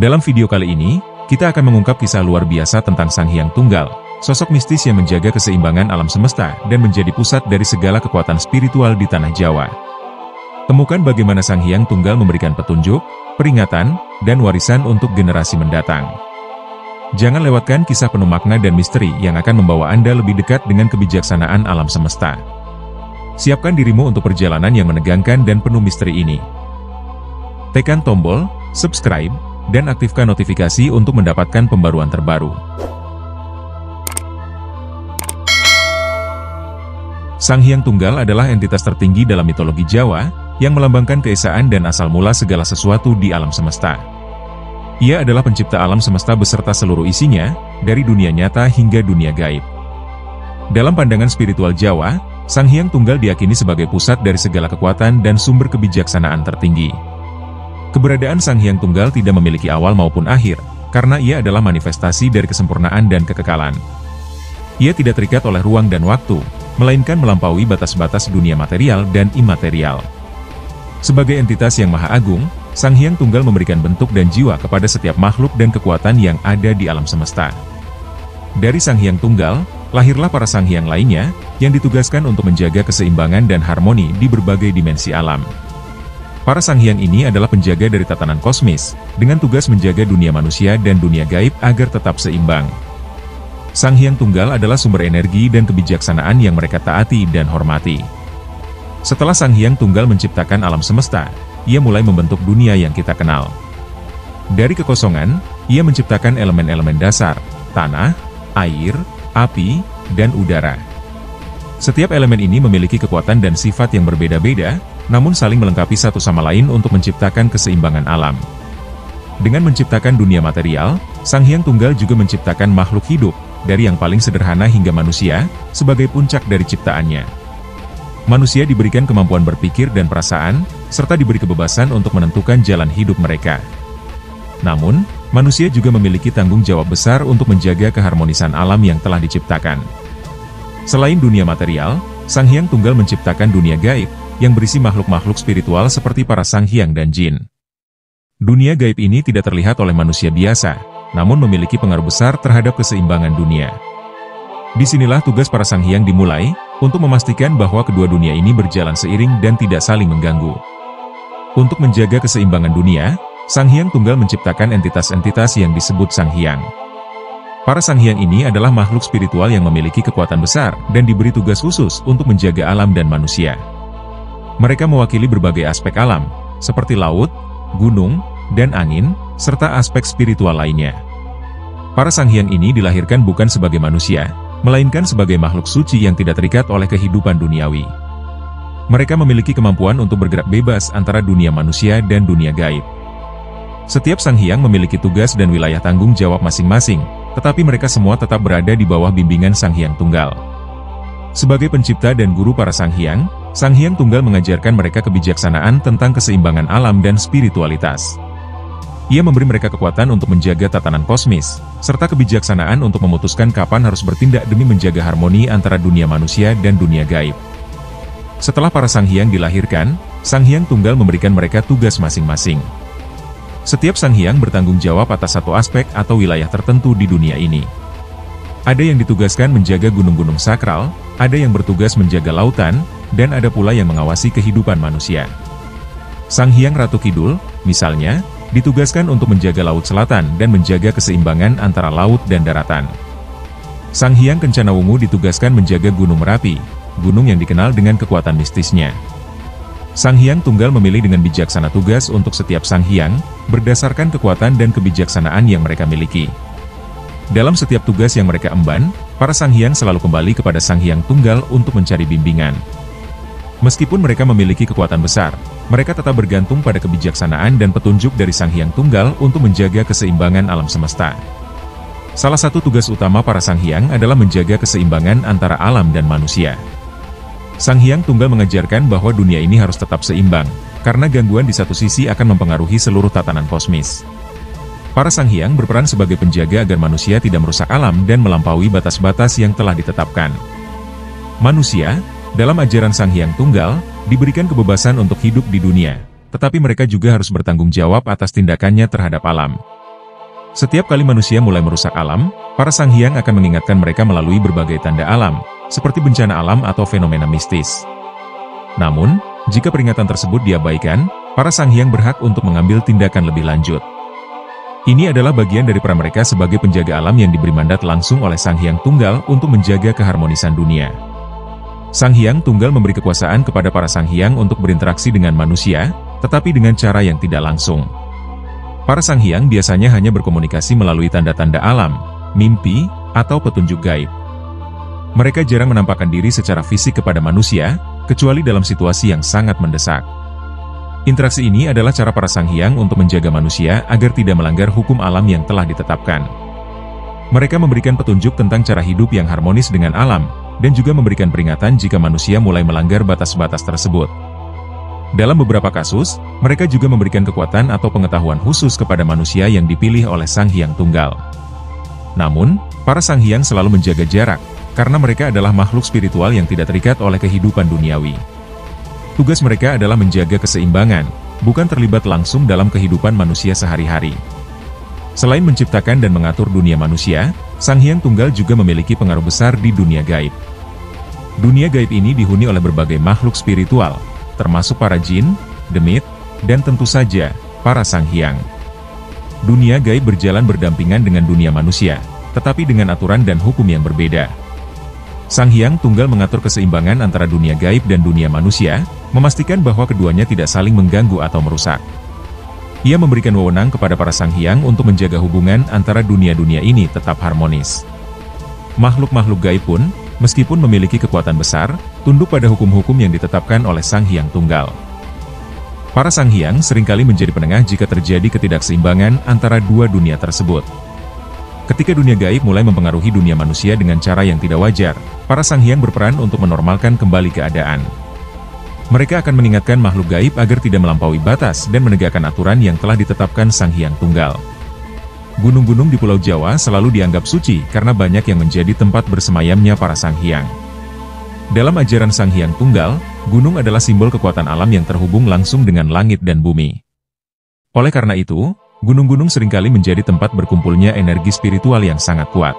Dalam video kali ini, kita akan mengungkap kisah luar biasa tentang Sang Hyang Tunggal, sosok mistis yang menjaga keseimbangan alam semesta dan menjadi pusat dari segala kekuatan spiritual di tanah Jawa. Temukan bagaimana Sang Hyang Tunggal memberikan petunjuk, peringatan, dan warisan untuk generasi mendatang. Jangan lewatkan kisah penuh makna dan misteri yang akan membawa Anda lebih dekat dengan kebijaksanaan alam semesta. Siapkan dirimu untuk perjalanan yang menegangkan dan penuh misteri ini. Tekan tombol subscribe dan aktifkan notifikasi untuk mendapatkan pembaruan terbaru. Sang Hyang Tunggal adalah entitas tertinggi dalam mitologi Jawa, yang melambangkan keesaan dan asal mula segala sesuatu di alam semesta. Ia adalah pencipta alam semesta beserta seluruh isinya, dari dunia nyata hingga dunia gaib. Dalam pandangan spiritual Jawa, Sang Hyang Tunggal diyakini sebagai pusat dari segala kekuatan dan sumber kebijaksanaan tertinggi. Keberadaan Sang Hyang Tunggal tidak memiliki awal maupun akhir, karena ia adalah manifestasi dari kesempurnaan dan kekekalan. Ia tidak terikat oleh ruang dan waktu, melainkan melampaui batas-batas dunia material dan imaterial. Sebagai entitas yang maha agung, Sang Hyang Tunggal memberikan bentuk dan jiwa kepada setiap makhluk dan kekuatan yang ada di alam semesta. Dari Sang Hyang Tunggal, lahirlah para Sang Hyang lainnya, yang ditugaskan untuk menjaga keseimbangan dan harmoni di berbagai dimensi alam. Para Sang Hyang ini adalah penjaga dari tatanan kosmis, dengan tugas menjaga dunia manusia dan dunia gaib agar tetap seimbang. Sang Hyang Tunggal adalah sumber energi dan kebijaksanaan yang mereka taati dan hormati. Setelah Sang Hyang Tunggal menciptakan alam semesta, ia mulai membentuk dunia yang kita kenal. Dari kekosongan, ia menciptakan elemen-elemen dasar, tanah, air, api, dan udara. Setiap elemen ini memiliki kekuatan dan sifat yang berbeda-beda, namun saling melengkapi satu sama lain untuk menciptakan keseimbangan alam. Dengan menciptakan dunia material, Sang Hyang Tunggal juga menciptakan makhluk hidup, dari yang paling sederhana hingga manusia, sebagai puncak dari ciptaannya. Manusia diberikan kemampuan berpikir dan perasaan, serta diberi kebebasan untuk menentukan jalan hidup mereka. Namun, manusia juga memiliki tanggung jawab besar untuk menjaga keharmonisan alam yang telah diciptakan. Selain dunia material, Sang Hyang Tunggal menciptakan dunia gaib, yang berisi makhluk-makhluk spiritual seperti para Sang Hyang dan Jin. Dunia gaib ini tidak terlihat oleh manusia biasa, namun memiliki pengaruh besar terhadap keseimbangan dunia. Disinilah tugas para Sang Hyang dimulai, untuk memastikan bahwa kedua dunia ini berjalan seiring dan tidak saling mengganggu. Untuk menjaga keseimbangan dunia, Sang Hyang Tunggal menciptakan entitas-entitas yang disebut Sang Hyang. Para Sang Hyang ini adalah makhluk spiritual yang memiliki kekuatan besar, dan diberi tugas khusus untuk menjaga alam dan manusia. Mereka mewakili berbagai aspek alam, seperti laut, gunung, dan angin, serta aspek spiritual lainnya. Para Sang Hyang ini dilahirkan bukan sebagai manusia, melainkan sebagai makhluk suci yang tidak terikat oleh kehidupan duniawi. Mereka memiliki kemampuan untuk bergerak bebas antara dunia manusia dan dunia gaib. Setiap Sang Hyang memiliki tugas dan wilayah tanggung jawab masing-masing, tetapi mereka semua tetap berada di bawah bimbingan Sang Hyang Tunggal. Sebagai pencipta dan guru para Sang Hyang Tunggal mengajarkan mereka kebijaksanaan tentang keseimbangan alam dan spiritualitas. Ia memberi mereka kekuatan untuk menjaga tatanan kosmis, serta kebijaksanaan untuk memutuskan kapan harus bertindak demi menjaga harmoni antara dunia manusia dan dunia gaib. Setelah para Sang Hyang dilahirkan, Sang Hyang Tunggal memberikan mereka tugas masing-masing. Setiap Sang Hyang bertanggung jawab atas satu aspek atau wilayah tertentu di dunia ini. Ada yang ditugaskan menjaga gunung-gunung sakral, ada yang bertugas menjaga lautan, dan ada pula yang mengawasi kehidupan manusia. Sang Hyang Ratu Kidul, misalnya, ditugaskan untuk menjaga Laut Selatan dan menjaga keseimbangan antara laut dan daratan. Sang Hyang Kencana Wungu ditugaskan menjaga Gunung Merapi, gunung yang dikenal dengan kekuatan mistisnya. Sang Hyang Tunggal memilih dengan bijaksana tugas untuk setiap Sang Hyang, berdasarkan kekuatan dan kebijaksanaan yang mereka miliki. Dalam setiap tugas yang mereka emban, para Sang Hyang selalu kembali kepada Sang Hyang Tunggal untuk mencari bimbingan. Meskipun mereka memiliki kekuatan besar, mereka tetap bergantung pada kebijaksanaan dan petunjuk dari Sang Hyang Tunggal untuk menjaga keseimbangan alam semesta. Salah satu tugas utama para Sang Hyang adalah menjaga keseimbangan antara alam dan manusia. Sang Hyang Tunggal mengajarkan bahwa dunia ini harus tetap seimbang, karena gangguan di satu sisi akan mempengaruhi seluruh tatanan kosmis. Para Sang Hyang berperan sebagai penjaga agar manusia tidak merusak alam dan melampaui batas-batas yang telah ditetapkan. Manusia, dalam ajaran Sang Hyang Tunggal, diberikan kebebasan untuk hidup di dunia, tetapi mereka juga harus bertanggung jawab atas tindakannya terhadap alam. Setiap kali manusia mulai merusak alam, para sanghyang akan mengingatkan mereka melalui berbagai tanda alam, seperti bencana alam atau fenomena mistis. Namun, jika peringatan tersebut diabaikan, para sanghyang berhak untuk mengambil tindakan lebih lanjut. Ini adalah bagian dari peran mereka sebagai penjaga alam yang diberi mandat langsung oleh Sanghyang Tunggal untuk menjaga keharmonisan dunia. Sanghyang Tunggal memberi kekuasaan kepada para sanghyang untuk berinteraksi dengan manusia, tetapi dengan cara yang tidak langsung. Para sanghyang biasanya hanya berkomunikasi melalui tanda-tanda alam, mimpi, atau petunjuk gaib. Mereka jarang menampakkan diri secara fisik kepada manusia, kecuali dalam situasi yang sangat mendesak. Interaksi ini adalah cara para sanghyang untuk menjaga manusia agar tidak melanggar hukum alam yang telah ditetapkan. Mereka memberikan petunjuk tentang cara hidup yang harmonis dengan alam, dan juga memberikan peringatan jika manusia mulai melanggar batas-batas tersebut. Dalam beberapa kasus, mereka juga memberikan kekuatan atau pengetahuan khusus kepada manusia yang dipilih oleh Sanghyang Tunggal. Namun, para sanghyang selalu menjaga jarak, karena mereka adalah makhluk spiritual yang tidak terikat oleh kehidupan duniawi. Tugas mereka adalah menjaga keseimbangan, bukan terlibat langsung dalam kehidupan manusia sehari-hari. Selain menciptakan dan mengatur dunia manusia, Sanghyang Tunggal juga memiliki pengaruh besar di dunia gaib. Dunia gaib ini dihuni oleh berbagai makhluk spiritual, termasuk para jin, demit, dan tentu saja, para sanghyang. Dunia gaib berjalan berdampingan dengan dunia manusia, tetapi dengan aturan dan hukum yang berbeda. Sanghyang Tunggal mengatur keseimbangan antara dunia gaib dan dunia manusia, memastikan bahwa keduanya tidak saling mengganggu atau merusak. Ia memberikan wewenang kepada para sanghyang untuk menjaga hubungan antara dunia-dunia ini tetap harmonis. Makhluk-makhluk gaib pun, meskipun memiliki kekuatan besar, tunduk pada hukum-hukum yang ditetapkan oleh Sanghyang Tunggal. Para sanghyang seringkali menjadi penengah jika terjadi ketidakseimbangan antara dua dunia tersebut. Ketika dunia gaib mulai mempengaruhi dunia manusia dengan cara yang tidak wajar, para sanghyang berperan untuk menormalkan kembali keadaan. Mereka akan mengingatkan makhluk gaib agar tidak melampaui batas dan menegakkan aturan yang telah ditetapkan Sanghyang Tunggal. Gunung-gunung di Pulau Jawa selalu dianggap suci karena banyak yang menjadi tempat bersemayamnya para sanghyang. Dalam ajaran Sanghyang Tunggal, gunung adalah simbol kekuatan alam yang terhubung langsung dengan langit dan bumi. Oleh karena itu, gunung-gunung seringkali menjadi tempat berkumpulnya energi spiritual yang sangat kuat.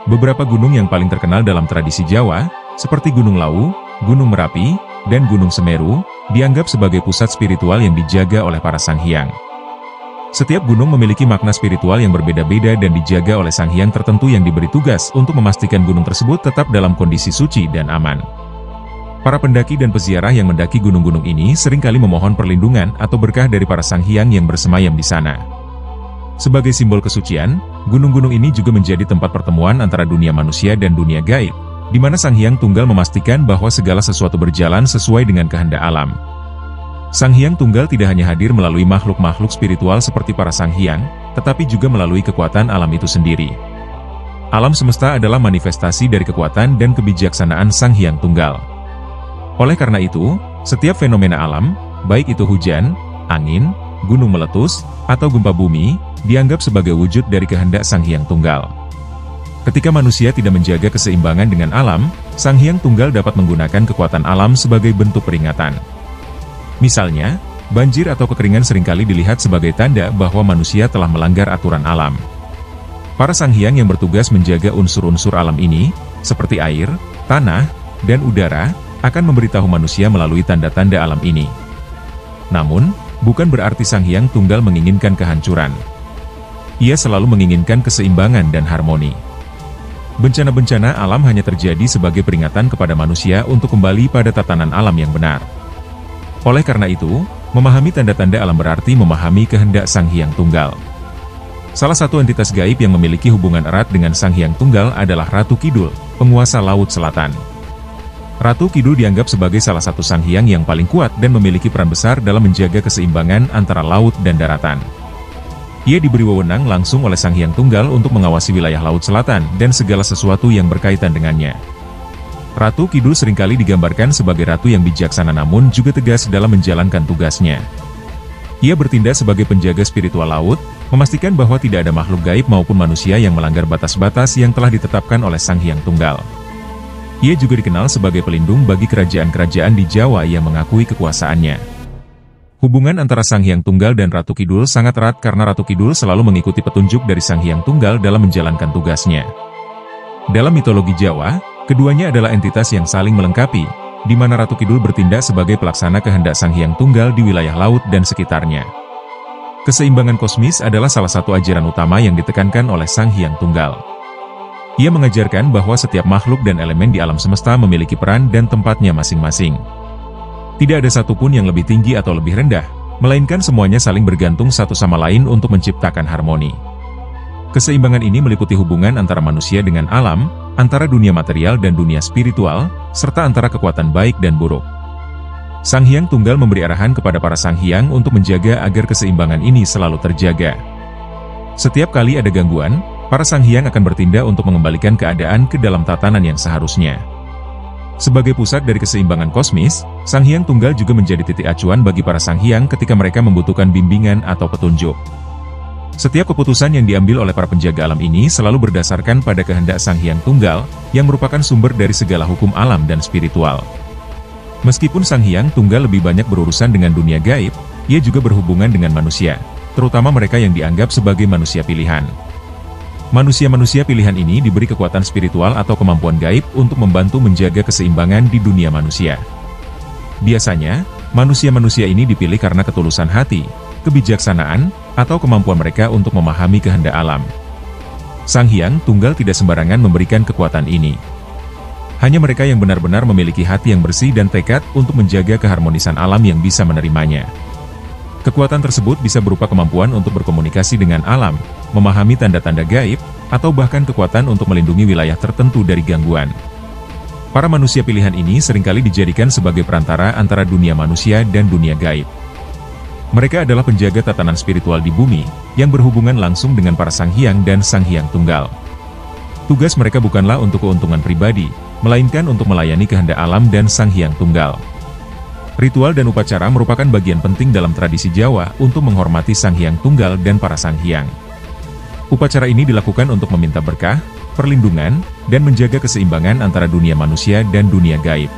Beberapa gunung yang paling terkenal dalam tradisi Jawa, seperti Gunung Lawu, Gunung Merapi, dan Gunung Semeru, dianggap sebagai pusat spiritual yang dijaga oleh para sanghyang. Setiap gunung memiliki makna spiritual yang berbeda-beda dan dijaga oleh sanghyang tertentu yang diberi tugas untuk memastikan gunung tersebut tetap dalam kondisi suci dan aman. Para pendaki dan peziarah yang mendaki gunung-gunung ini seringkali memohon perlindungan atau berkah dari para sanghyang yang bersemayam di sana. Sebagai simbol kesucian, gunung-gunung ini juga menjadi tempat pertemuan antara dunia manusia dan dunia gaib, di mana Sanghyang Tunggal memastikan bahwa segala sesuatu berjalan sesuai dengan kehendak alam. Sanghyang Tunggal tidak hanya hadir melalui makhluk-makhluk spiritual seperti para sanghyang, tetapi juga melalui kekuatan alam itu sendiri. Alam semesta adalah manifestasi dari kekuatan dan kebijaksanaan Sanghyang Tunggal. Oleh karena itu, setiap fenomena alam, baik itu hujan, angin, gunung meletus, atau gempa bumi, dianggap sebagai wujud dari kehendak Sanghyang Tunggal. Ketika manusia tidak menjaga keseimbangan dengan alam, Sanghyang Tunggal dapat menggunakan kekuatan alam sebagai bentuk peringatan. Misalnya, banjir atau kekeringan seringkali dilihat sebagai tanda bahwa manusia telah melanggar aturan alam. Para sanghyang yang bertugas menjaga unsur-unsur alam ini, seperti air, tanah, dan udara, akan memberitahu manusia melalui tanda-tanda alam ini. Namun, bukan berarti Sanghyang Tunggal menginginkan kehancuran. Ia selalu menginginkan keseimbangan dan harmoni. Bencana-bencana alam hanya terjadi sebagai peringatan kepada manusia untuk kembali pada tatanan alam yang benar. Oleh karena itu, memahami tanda-tanda alam berarti memahami kehendak Sanghyang Tunggal. Salah satu entitas gaib yang memiliki hubungan erat dengan Sanghyang Tunggal adalah Ratu Kidul, penguasa Laut Selatan. Ratu Kidul dianggap sebagai salah satu sanghyang yang paling kuat dan memiliki peran besar dalam menjaga keseimbangan antara laut dan daratan. Ia diberi wewenang langsung oleh Sanghyang Tunggal untuk mengawasi wilayah Laut Selatan dan segala sesuatu yang berkaitan dengannya. Ratu Kidul seringkali digambarkan sebagai ratu yang bijaksana namun juga tegas dalam menjalankan tugasnya. Ia bertindak sebagai penjaga spiritual laut, memastikan bahwa tidak ada makhluk gaib maupun manusia yang melanggar batas-batas yang telah ditetapkan oleh Sanghyang Tunggal. Ia juga dikenal sebagai pelindung bagi kerajaan-kerajaan di Jawa yang mengakui kekuasaannya. Hubungan antara Sang Hyang Tunggal dan Ratu Kidul sangat erat karena Ratu Kidul selalu mengikuti petunjuk dari Sang Hyang Tunggal dalam menjalankan tugasnya. Dalam mitologi Jawa, keduanya adalah entitas yang saling melengkapi, di mana Ratu Kidul bertindak sebagai pelaksana kehendak Sang Hyang Tunggal di wilayah laut dan sekitarnya. Keseimbangan kosmis adalah salah satu ajaran utama yang ditekankan oleh Sang Hyang Tunggal. Ia mengajarkan bahwa setiap makhluk dan elemen di alam semesta memiliki peran dan tempatnya masing-masing. Tidak ada satupun yang lebih tinggi atau lebih rendah, melainkan semuanya saling bergantung satu sama lain untuk menciptakan harmoni. Keseimbangan ini meliputi hubungan antara manusia dengan alam, antara dunia material dan dunia spiritual, serta antara kekuatan baik dan buruk. Sang Hyang Tunggal memberi arahan kepada para Sang Hyang untuk menjaga agar keseimbangan ini selalu terjaga. Setiap kali ada gangguan, para Sang Hyang akan bertindak untuk mengembalikan keadaan ke dalam tatanan yang seharusnya. Sebagai pusat dari keseimbangan kosmis, Sang Hyang Tunggal juga menjadi titik acuan bagi para Sang Hyang ketika mereka membutuhkan bimbingan atau petunjuk. Setiap keputusan yang diambil oleh para penjaga alam ini selalu berdasarkan pada kehendak Sang Hyang Tunggal, yang merupakan sumber dari segala hukum alam dan spiritual. Meskipun Sang Hyang Tunggal lebih banyak berurusan dengan dunia gaib, ia juga berhubungan dengan manusia, terutama mereka yang dianggap sebagai manusia pilihan. Manusia-manusia pilihan ini diberi kekuatan spiritual atau kemampuan gaib untuk membantu menjaga keseimbangan di dunia manusia. Biasanya, manusia-manusia ini dipilih karena ketulusan hati, kebijaksanaan, atau kemampuan mereka untuk memahami kehendak alam. Sang Hyang Tunggal tidak sembarangan memberikan kekuatan ini. Hanya mereka yang benar-benar memiliki hati yang bersih dan tekad untuk menjaga keharmonisan alam yang bisa menerimanya. Kekuatan tersebut bisa berupa kemampuan untuk berkomunikasi dengan alam, memahami tanda-tanda gaib, atau bahkan kekuatan untuk melindungi wilayah tertentu dari gangguan. Para manusia pilihan ini seringkali dijadikan sebagai perantara antara dunia manusia dan dunia gaib. Mereka adalah penjaga tatanan spiritual di bumi, yang berhubungan langsung dengan para Sang Hyang dan Sang Hyang Tunggal. Tugas mereka bukanlah untuk keuntungan pribadi, melainkan untuk melayani kehendak alam dan Sang Hyang Tunggal. Ritual dan upacara merupakan bagian penting dalam tradisi Jawa untuk menghormati Sang Hyang Tunggal dan para Sang Hyang. Upacara ini dilakukan untuk meminta berkah, perlindungan, dan menjaga keseimbangan antara dunia manusia dan dunia gaib.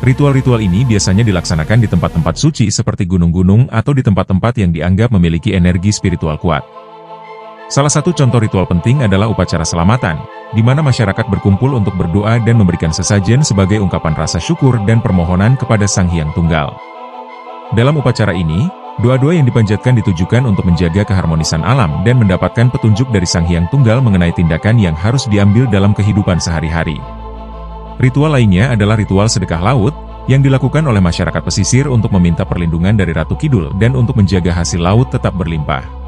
Ritual-ritual ini biasanya dilaksanakan di tempat-tempat suci seperti gunung-gunung atau di tempat-tempat yang dianggap memiliki energi spiritual kuat. Salah satu contoh ritual penting adalah upacara selamatan, di mana masyarakat berkumpul untuk berdoa dan memberikan sesajen sebagai ungkapan rasa syukur dan permohonan kepada Sang Hyang Tunggal. Dalam upacara ini, doa-doa yang dipanjatkan ditujukan untuk menjaga keharmonisan alam dan mendapatkan petunjuk dari Sang Hyang Tunggal mengenai tindakan yang harus diambil dalam kehidupan sehari-hari. Ritual lainnya adalah ritual sedekah laut, yang dilakukan oleh masyarakat pesisir untuk meminta perlindungan dari Ratu Kidul dan untuk menjaga hasil laut tetap berlimpah.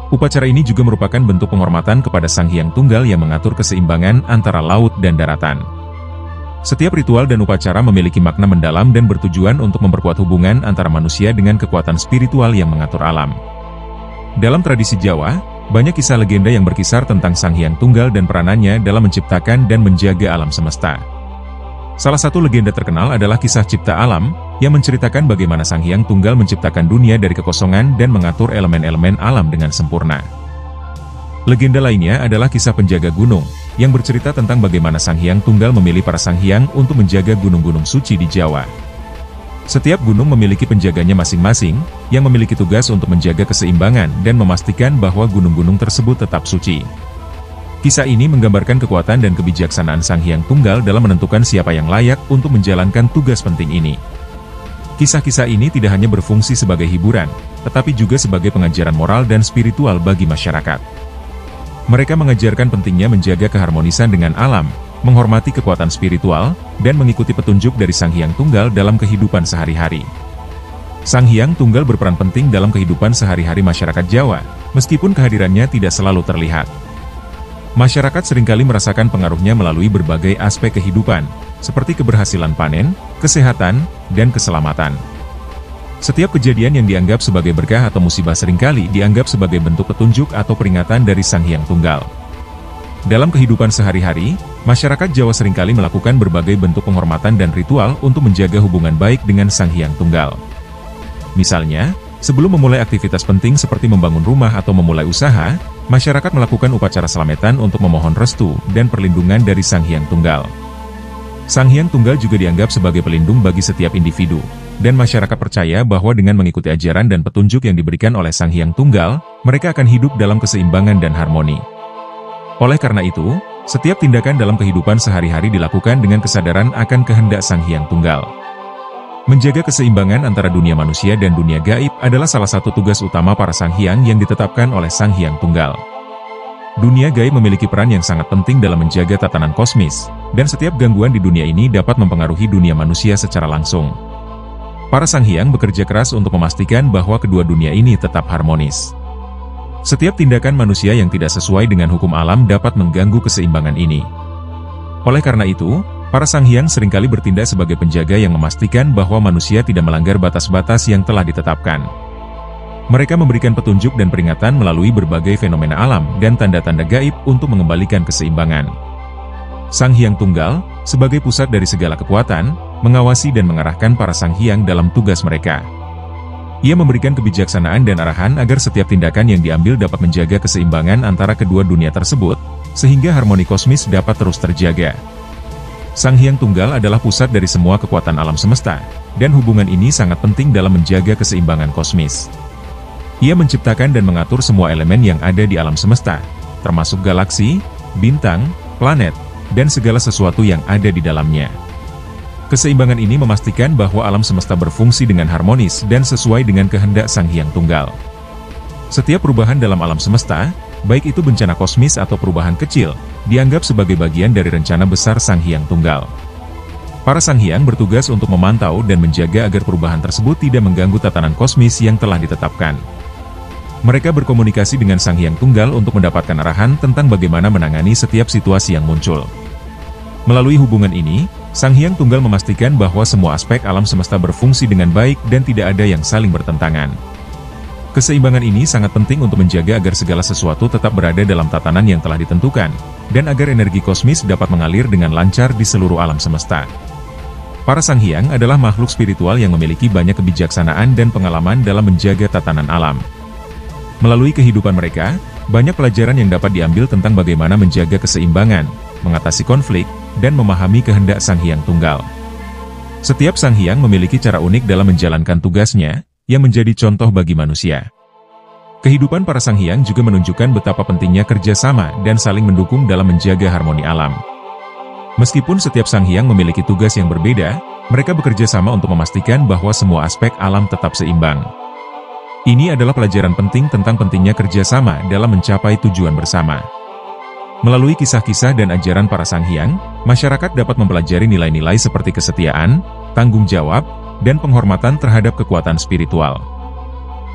Upacara ini juga merupakan bentuk penghormatan kepada Sang Hyang Tunggal yang mengatur keseimbangan antara laut dan daratan. Setiap ritual dan upacara memiliki makna mendalam dan bertujuan untuk memperkuat hubungan antara manusia dengan kekuatan spiritual yang mengatur alam. Dalam tradisi Jawa, banyak kisah legenda yang berkisar tentang Sang Hyang Tunggal dan peranannya dalam menciptakan dan menjaga alam semesta. Salah satu legenda terkenal adalah kisah Cipta Alam, yang menceritakan bagaimana Sang Hyang Tunggal menciptakan dunia dari kekosongan dan mengatur elemen-elemen alam dengan sempurna. Legenda lainnya adalah kisah penjaga gunung, yang bercerita tentang bagaimana Sang Hyang Tunggal memilih para Sang Hyang untuk menjaga gunung-gunung suci di Jawa. Setiap gunung memiliki penjaganya masing-masing, yang memiliki tugas untuk menjaga keseimbangan dan memastikan bahwa gunung-gunung tersebut tetap suci. Kisah ini menggambarkan kekuatan dan kebijaksanaan Sang Hyang Tunggal dalam menentukan siapa yang layak untuk menjalankan tugas penting ini. Kisah-kisah ini tidak hanya berfungsi sebagai hiburan, tetapi juga sebagai pengajaran moral dan spiritual bagi masyarakat. Mereka mengajarkan pentingnya menjaga keharmonisan dengan alam, menghormati kekuatan spiritual, dan mengikuti petunjuk dari Sang Hyang Tunggal dalam kehidupan sehari-hari. Sang Hyang Tunggal berperan penting dalam kehidupan sehari-hari masyarakat Jawa, meskipun kehadirannya tidak selalu terlihat. Masyarakat seringkali merasakan pengaruhnya melalui berbagai aspek kehidupan, seperti keberhasilan panen, kesehatan, dan keselamatan. Setiap kejadian yang dianggap sebagai berkah atau musibah seringkali dianggap sebagai bentuk petunjuk atau peringatan dari Sang Hyang Tunggal. Dalam kehidupan sehari-hari, masyarakat Jawa seringkali melakukan berbagai bentuk penghormatan dan ritual untuk menjaga hubungan baik dengan Sang Hyang Tunggal. Misalnya, sebelum memulai aktivitas penting seperti membangun rumah atau memulai usaha, masyarakat melakukan upacara selamatan untuk memohon restu dan perlindungan dari Sang Hyang Tunggal. Sang Hyang Tunggal juga dianggap sebagai pelindung bagi setiap individu, dan masyarakat percaya bahwa dengan mengikuti ajaran dan petunjuk yang diberikan oleh Sang Hyang Tunggal, mereka akan hidup dalam keseimbangan dan harmoni. Oleh karena itu, setiap tindakan dalam kehidupan sehari-hari dilakukan dengan kesadaran akan kehendak Sang Hyang Tunggal. Menjaga keseimbangan antara dunia manusia dan dunia gaib adalah salah satu tugas utama para Sang Hyang yang ditetapkan oleh Sang Hyang Tunggal. Dunia gaib memiliki peran yang sangat penting dalam menjaga tatanan kosmis, dan setiap gangguan di dunia ini dapat mempengaruhi dunia manusia secara langsung. Para Sang Hyang bekerja keras untuk memastikan bahwa kedua dunia ini tetap harmonis. Setiap tindakan manusia yang tidak sesuai dengan hukum alam dapat mengganggu keseimbangan ini. Oleh karena itu, para Sang Hyang seringkali bertindak sebagai penjaga yang memastikan bahwa manusia tidak melanggar batas-batas yang telah ditetapkan. Mereka memberikan petunjuk dan peringatan melalui berbagai fenomena alam dan tanda-tanda gaib untuk mengembalikan keseimbangan. Sang Hyang Tunggal, sebagai pusat dari segala kekuatan, mengawasi dan mengarahkan para Sang Hyang dalam tugas mereka. Ia memberikan kebijaksanaan dan arahan agar setiap tindakan yang diambil dapat menjaga keseimbangan antara kedua dunia tersebut, sehingga harmoni kosmis dapat terus terjaga. Sang Hyang Tunggal adalah pusat dari semua kekuatan alam semesta, dan hubungan ini sangat penting dalam menjaga keseimbangan kosmis. Ia menciptakan dan mengatur semua elemen yang ada di alam semesta, termasuk galaksi, bintang, planet, dan segala sesuatu yang ada di dalamnya. Keseimbangan ini memastikan bahwa alam semesta berfungsi dengan harmonis dan sesuai dengan kehendak Sang Hyang Tunggal. Setiap perubahan dalam alam semesta, baik itu bencana kosmis atau perubahan kecil, dianggap sebagai bagian dari rencana besar Sang Hyang Tunggal. Para Sang Hyang bertugas untuk memantau dan menjaga agar perubahan tersebut tidak mengganggu tatanan kosmis yang telah ditetapkan. Mereka berkomunikasi dengan Sang Hyang Tunggal untuk mendapatkan arahan tentang bagaimana menangani setiap situasi yang muncul. Melalui hubungan ini, Sang Hyang Tunggal memastikan bahwa semua aspek alam semesta berfungsi dengan baik dan tidak ada yang saling bertentangan. Keseimbangan ini sangat penting untuk menjaga agar segala sesuatu tetap berada dalam tatanan yang telah ditentukan, dan agar energi kosmis dapat mengalir dengan lancar di seluruh alam semesta. Para Sang Hyang adalah makhluk spiritual yang memiliki banyak kebijaksanaan dan pengalaman dalam menjaga tatanan alam. Melalui kehidupan mereka, banyak pelajaran yang dapat diambil tentang bagaimana menjaga keseimbangan, mengatasi konflik, dan memahami kehendak Sang Hyang Tunggal. Setiap Sang Hyang memiliki cara unik dalam menjalankan tugasnya, yang menjadi contoh bagi manusia. Kehidupan para Sang Hyang juga menunjukkan betapa pentingnya kerjasama dan saling mendukung dalam menjaga harmoni alam. Meskipun setiap Sang Hyang memiliki tugas yang berbeda, mereka bekerja sama untuk memastikan bahwa semua aspek alam tetap seimbang. Ini adalah pelajaran penting tentang pentingnya kerjasama dalam mencapai tujuan bersama. Melalui kisah-kisah dan ajaran para Sang Hyang, masyarakat dapat mempelajari nilai-nilai seperti kesetiaan, tanggung jawab, dan penghormatan terhadap kekuatan spiritual.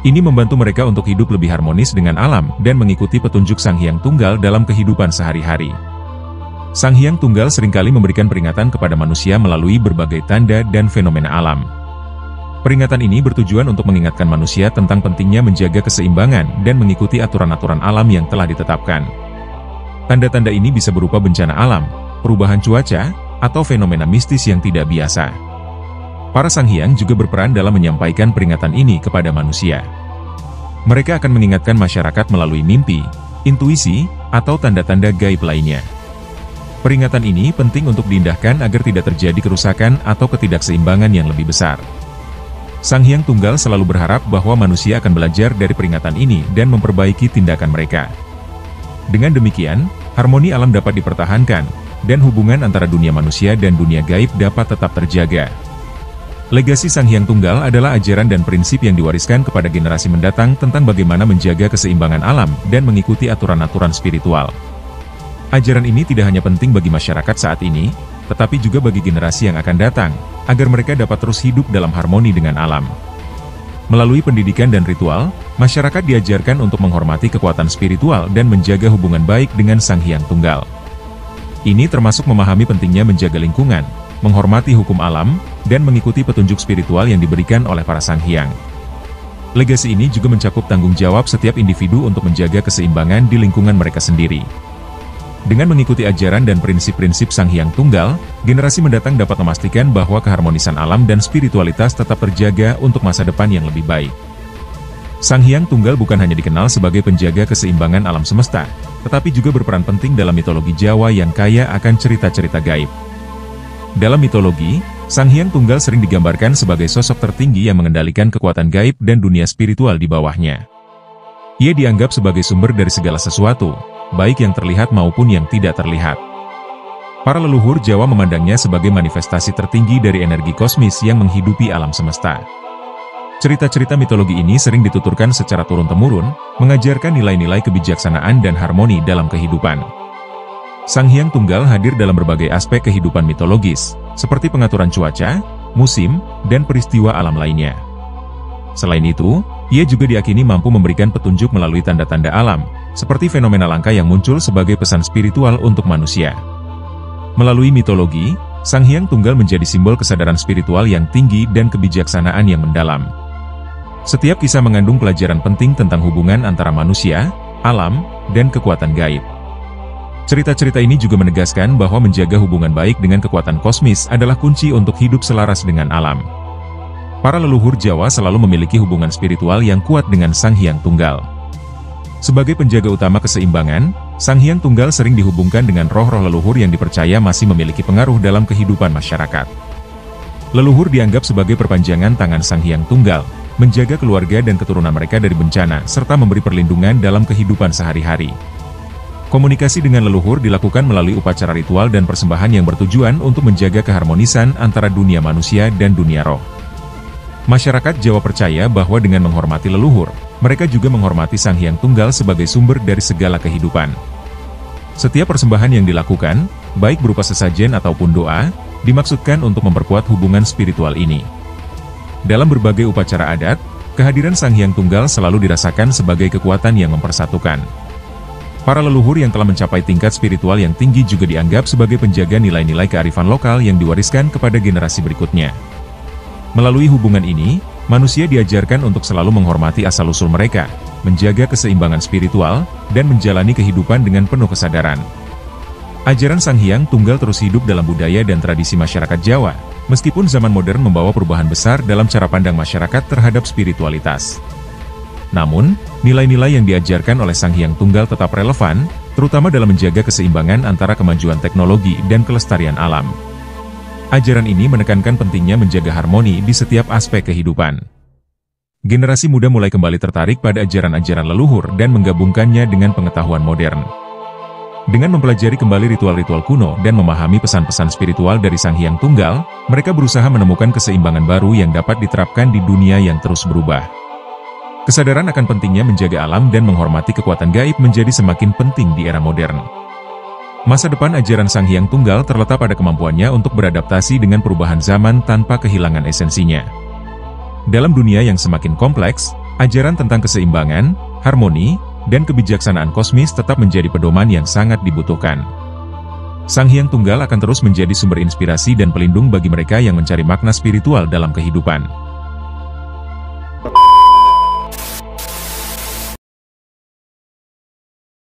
Ini membantu mereka untuk hidup lebih harmonis dengan alam dan mengikuti petunjuk Sang Hyang Tunggal dalam kehidupan sehari-hari. Sang Hyang Tunggal seringkali memberikan peringatan kepada manusia melalui berbagai tanda dan fenomena alam. Peringatan ini bertujuan untuk mengingatkan manusia tentang pentingnya menjaga keseimbangan dan mengikuti aturan-aturan alam yang telah ditetapkan. Tanda-tanda ini bisa berupa bencana alam, perubahan cuaca, atau fenomena mistis yang tidak biasa. Para Sang Hyang juga berperan dalam menyampaikan peringatan ini kepada manusia. Mereka akan mengingatkan masyarakat melalui mimpi, intuisi, atau tanda-tanda gaib lainnya. Peringatan ini penting untuk diindahkan agar tidak terjadi kerusakan atau ketidakseimbangan yang lebih besar. Sang Hyang Tunggal selalu berharap bahwa manusia akan belajar dari peringatan ini dan memperbaiki tindakan mereka. Dengan demikian, harmoni alam dapat dipertahankan, dan hubungan antara dunia manusia dan dunia gaib dapat tetap terjaga. Legasi Sang Hyang Tunggal adalah ajaran dan prinsip yang diwariskan kepada generasi mendatang tentang bagaimana menjaga keseimbangan alam dan mengikuti aturan-aturan spiritual. Ajaran ini tidak hanya penting bagi masyarakat saat ini, tetapi juga bagi generasi yang akan datang, agar mereka dapat terus hidup dalam harmoni dengan alam. Melalui pendidikan dan ritual, masyarakat diajarkan untuk menghormati kekuatan spiritual dan menjaga hubungan baik dengan Sang Hyang Tunggal. Ini termasuk memahami pentingnya menjaga lingkungan, menghormati hukum alam, dan mengikuti petunjuk spiritual yang diberikan oleh para Sang Hyang. Legasi ini juga mencakup tanggung jawab setiap individu untuk menjaga keseimbangan di lingkungan mereka sendiri. Dengan mengikuti ajaran dan prinsip-prinsip Sang Hyang Tunggal, generasi mendatang dapat memastikan bahwa keharmonisan alam dan spiritualitas tetap terjaga untuk masa depan yang lebih baik. Sang Hyang Tunggal bukan hanya dikenal sebagai penjaga keseimbangan alam semesta, tetapi juga berperan penting dalam mitologi Jawa yang kaya akan cerita-cerita gaib. Dalam mitologi, Sang Hyang Tunggal sering digambarkan sebagai sosok tertinggi yang mengendalikan kekuatan gaib dan dunia spiritual di bawahnya. Ia dianggap sebagai sumber dari segala sesuatu, baik yang terlihat maupun yang tidak terlihat. Para leluhur Jawa memandangnya sebagai manifestasi tertinggi dari energi kosmis yang menghidupi alam semesta. Cerita-cerita mitologi ini sering dituturkan secara turun-temurun, mengajarkan nilai-nilai kebijaksanaan dan harmoni dalam kehidupan. Sang Hyang Tunggal hadir dalam berbagai aspek kehidupan mitologis, seperti pengaturan cuaca, musim, dan peristiwa alam lainnya. Selain itu, ia juga diyakini mampu memberikan petunjuk melalui tanda-tanda alam, seperti fenomena langka yang muncul sebagai pesan spiritual untuk manusia. Melalui mitologi, Sang Hyang Tunggal menjadi simbol kesadaran spiritual yang tinggi dan kebijaksanaan yang mendalam. Setiap kisah mengandung pelajaran penting tentang hubungan antara manusia, alam, dan kekuatan gaib. Cerita-cerita ini juga menegaskan bahwa menjaga hubungan baik dengan kekuatan kosmis adalah kunci untuk hidup selaras dengan alam. Para leluhur Jawa selalu memiliki hubungan spiritual yang kuat dengan Sang Hyang Tunggal. Sebagai penjaga utama keseimbangan, Sang Hyang Tunggal sering dihubungkan dengan roh-roh leluhur yang dipercaya masih memiliki pengaruh dalam kehidupan masyarakat. Leluhur dianggap sebagai perpanjangan tangan Sang Hyang Tunggal, menjaga keluarga dan keturunan mereka dari bencana, serta memberi perlindungan dalam kehidupan sehari-hari. Komunikasi dengan leluhur dilakukan melalui upacara ritual dan persembahan yang bertujuan untuk menjaga keharmonisan antara dunia manusia dan dunia roh. Masyarakat Jawa percaya bahwa dengan menghormati leluhur, mereka juga menghormati Sang Hyang Tunggal sebagai sumber dari segala kehidupan. Setiap persembahan yang dilakukan, baik berupa sesajen ataupun doa, dimaksudkan untuk memperkuat hubungan spiritual ini. Dalam berbagai upacara adat, kehadiran Sang Hyang Tunggal selalu dirasakan sebagai kekuatan yang mempersatukan. Para leluhur yang telah mencapai tingkat spiritual yang tinggi juga dianggap sebagai penjaga nilai-nilai kearifan lokal yang diwariskan kepada generasi berikutnya. Melalui hubungan ini, manusia diajarkan untuk selalu menghormati asal-usul mereka, menjaga keseimbangan spiritual, dan menjalani kehidupan dengan penuh kesadaran. Ajaran Sang Hyang Tunggal terus hidup dalam budaya dan tradisi masyarakat Jawa, meskipun zaman modern membawa perubahan besar dalam cara pandang masyarakat terhadap spiritualitas. Namun, nilai-nilai yang diajarkan oleh Sang Hyang Tunggal tetap relevan, terutama dalam menjaga keseimbangan antara kemajuan teknologi dan kelestarian alam. Ajaran ini menekankan pentingnya menjaga harmoni di setiap aspek kehidupan. Generasi muda mulai kembali tertarik pada ajaran-ajaran leluhur dan menggabungkannya dengan pengetahuan modern. Dengan mempelajari kembali ritual-ritual kuno dan memahami pesan-pesan spiritual dari Sang Hyang Tunggal, mereka berusaha menemukan keseimbangan baru yang dapat diterapkan di dunia yang terus berubah. Kesadaran akan pentingnya menjaga alam dan menghormati kekuatan gaib menjadi semakin penting di era modern. Masa depan ajaran Sang Hyang Tunggal terletak pada kemampuannya untuk beradaptasi dengan perubahan zaman tanpa kehilangan esensinya. Dalam dunia yang semakin kompleks, ajaran tentang keseimbangan, harmoni, dan kebijaksanaan kosmis tetap menjadi pedoman yang sangat dibutuhkan. Sang Hyang Tunggal akan terus menjadi sumber inspirasi dan pelindung bagi mereka yang mencari makna spiritual dalam kehidupan.